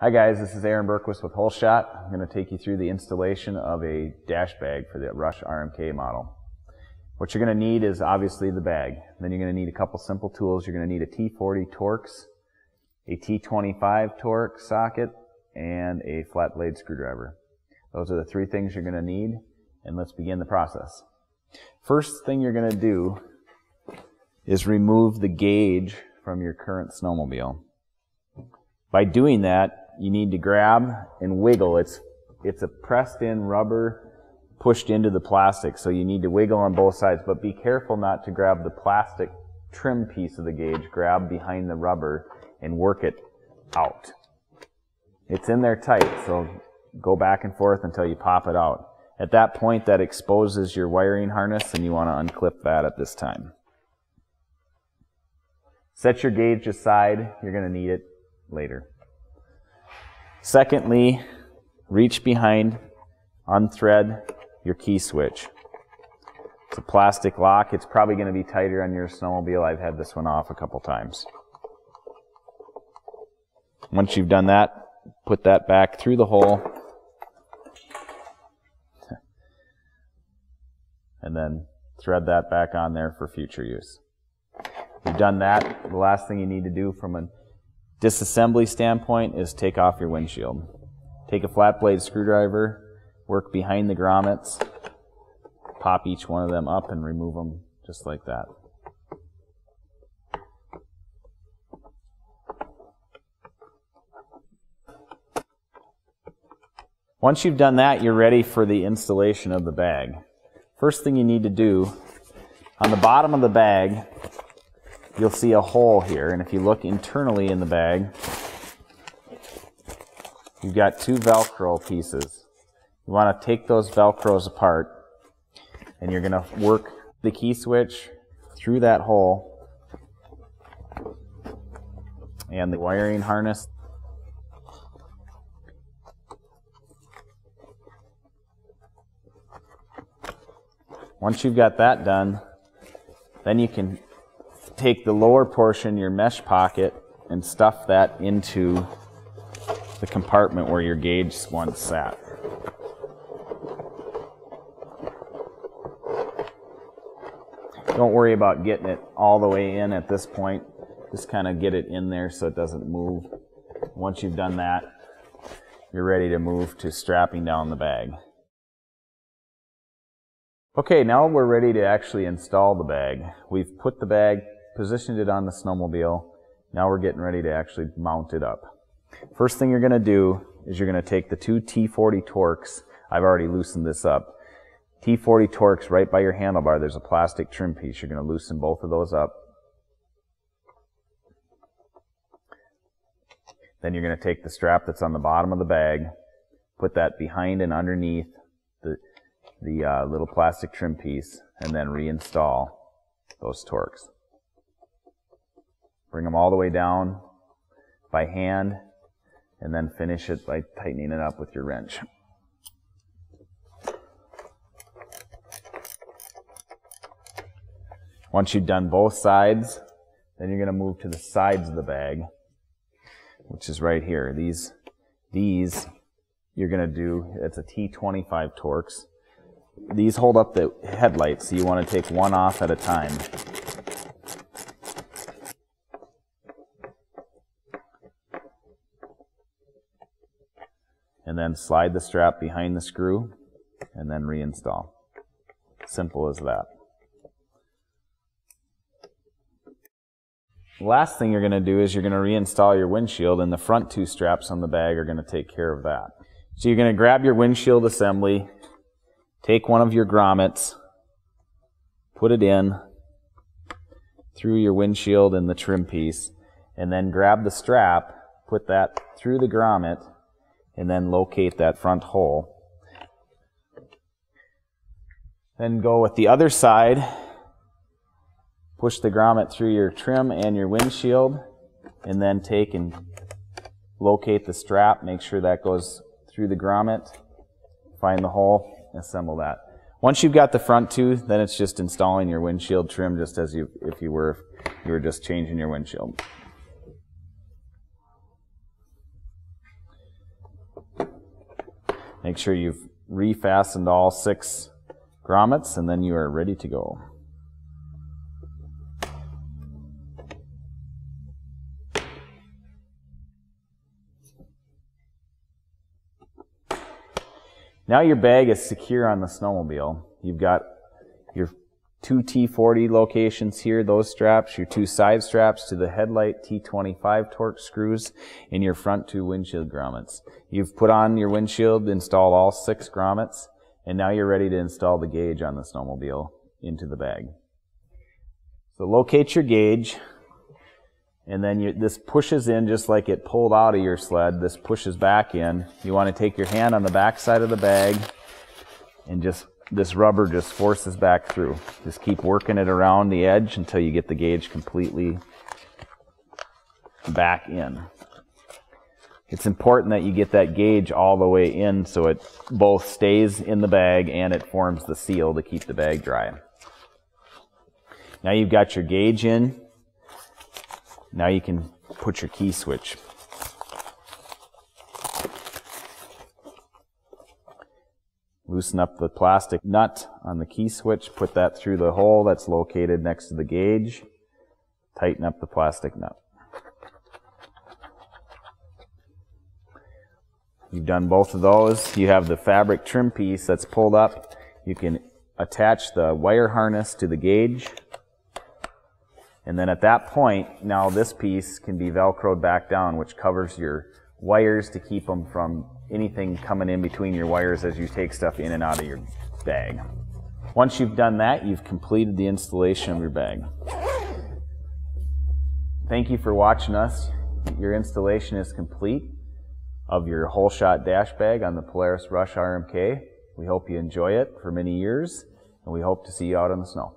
Hi guys, this is Aaron Berquist with Holeshot. I'm going to take you through the installation of a dash bag for the Rush RMK model. What you're going to need is obviously the bag. Then you're going to need a couple simple tools. You're going to need a T40 Torx, a T25 Torx socket, and a flat blade screwdriver. Those are the three things you're going to need, and let's begin the process. First thing you're going to do is remove the gauge from your current snowmobile. By doing that, you need to grab and wiggle. It's a pressed in rubber pushed into the plastic, so you need to wiggle on both sides, but be careful not to grab the plastic trim piece of the gauge. Grab behind the rubber and work it out. It's in there tight, so go back and forth until you pop it out. At that point, that exposes your wiring harness, and you want to unclip that at this time. Set your gauge aside. You're going to need it later. Secondly, reach behind, unthread your key switch. It's a plastic lock. It's probably going to be tighter on your snowmobile. I've had this one off a couple times. Once you've done that, put that back through the hole, and then thread that back on there for future use. You've done that, the last thing you need to do from a disassembly standpoint is take off your windshield. Take a flat blade screwdriver, work behind the grommets, pop each one of them up and remove them just like that. Once you've done that, you're ready for the installation of the bag. First thing you need to do, on the bottom of the bag, you'll see a hole here, and if you look internally in the bag, you've got two Velcro pieces. You want to take those Velcros apart, and you're going to work the key switch through that hole and the wiring harness. Once you've got that done, then you can take the lower portion, your mesh pocket, and stuff that into the compartment where your gauge once sat. Don't worry about getting it all the way in at this point. Just kind of get it in there so it doesn't move. Once you've done that, you're ready to move to strapping down the bag. Okay, now we're ready to actually install the bag. We've put the bag, positioned it on the snowmobile. Now we're getting ready to actually mount it up. First thing you're going to do is you're going to take the two T40 Torx. I've already loosened this up. T40 Torx right by your handlebar. There's a plastic trim piece. You're going to loosen both of those up. Then you're going to take the strap that's on the bottom of the bag, put that behind and underneath the little plastic trim piece, and then reinstall those Torx. Bring them all the way down by hand, and then finish it by tightening it up with your wrench. Once you've done both sides, then you're going to move to the sides of the bag, which is right here. These you're going to do, it's a T25 Torx. These hold up the headlights, so you want to take one off at a time. And then slide the strap behind the screw, and then reinstall. Simple as that. The last thing you're going to do is you're going to reinstall your windshield, and the front two straps on the bag are going to take care of that. So you're going to grab your windshield assembly, take one of your grommets, put it in through your windshield and the trim piece, and then grab the strap, put that through the grommet, and then locate that front hole. Then go with the other side, push the grommet through your trim and your windshield, and then take and locate the strap, make sure that goes through the grommet, find the hole, assemble that. Once you've got the front two, then it's just installing your windshield trim just as if you were just changing your windshield. Make sure you've refastened all 6 grommets, and then you are ready to go. Now your bag is secure on the snowmobile. You've got your 2 T40 locations here, those straps, your 2 side straps to the headlight T25 torque screws, and your front 2 windshield grommets. You've put on your windshield, installed all 6 grommets, and now you're ready to install the gauge on the snowmobile into the bag. So locate your gauge, and then this pushes in just like it pulled out of your sled. This pushes back in. You want to take your hand on the back side of the bag, and this rubber just forces back through. Just keep working it around the edge until you get the gauge completely back in. It's important that you get that gauge all the way in so it both stays in the bag and it forms the seal to keep the bag dry. Now you've got your gauge in. Now you can put your key switch. Loosen up the plastic nut on the key switch, put that through the hole that's located next to the gauge. Tighten up the plastic nut. You've done both of those. You have the fabric trim piece that's pulled up. You can attach the wire harness to the gauge. And then at that point, now this piece can be Velcroed back down, which covers your wires to keep them from anything coming in between your wires as you take stuff in and out of your bag. Once you've done that, you've completed the installation of your bag. Thank you for watching us. Your installation is complete of your Holeshot dash bag on the Polaris Rush RMK. We hope you enjoy it for many years, and we hope to see you out in the snow.